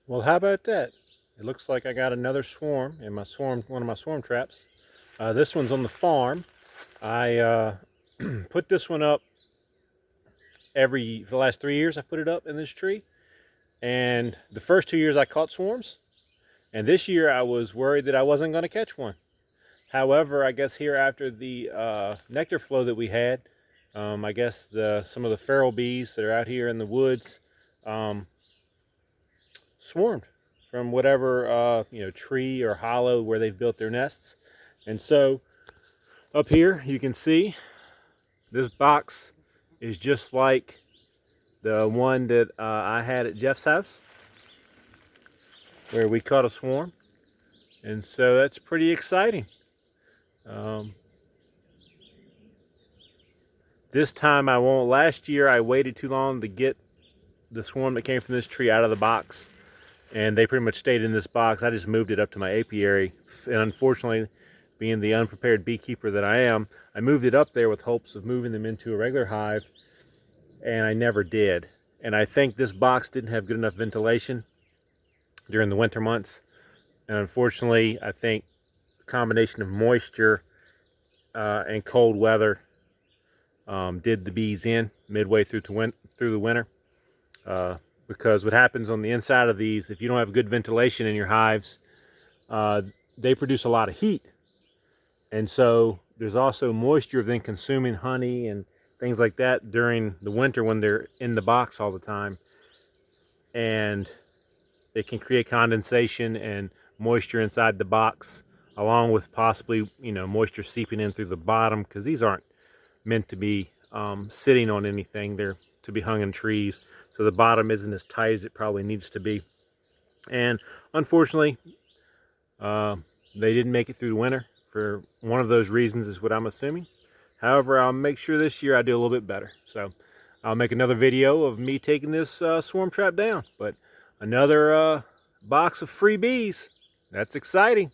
Well, how about that? It looks like I got another swarm in one of my swarm traps. This one's on the farm. I put this one up for the last 3 years. I put it up in this tree, and the first 2 years I caught swarms, and this year I was worried that I wasn't going to catch one. However, I guess here after the nectar flow that we had, I guess some of the feral bees that are out here in the woods swarmed from whatever tree or hollow where they've built their nests. And so up here you can see this box is just like the one that I had at Jeff's house where we caught a swarm. And so that's pretty exciting. This time I won't. Last year I waited too long to get the swarm that came from this tree out of the box, and they pretty much stayed in this box. I just moved it up to my apiary, and unfortunately, being the unprepared beekeeper that I am, I moved it up there with hopes of moving them into a regular hive, and I never did. And I think this box didn't have good enough ventilation during the winter months, and unfortunately I think the combination of moisture and cold weather did the bees in midway through the winter. Because what happens on the inside of these, if you don't have good ventilation in your hives, they produce a lot of heat. And so there's also moisture of them consuming honey and things like that during the winter when they're in the box all the time. And it can create condensation and moisture inside the box, along with possibly, moisture seeping in through the bottom, because these aren't meant to be sitting on anything. They're to be hung in trees, so the bottom isn't as tight as it probably needs to be. And unfortunately, they didn't make it through the winter for one of those reasons, is what I'm assuming. However, I'll make sure this year I do a little bit better. So I'll make another video of me taking this swarm trap down. But another box of free bees. That's exciting.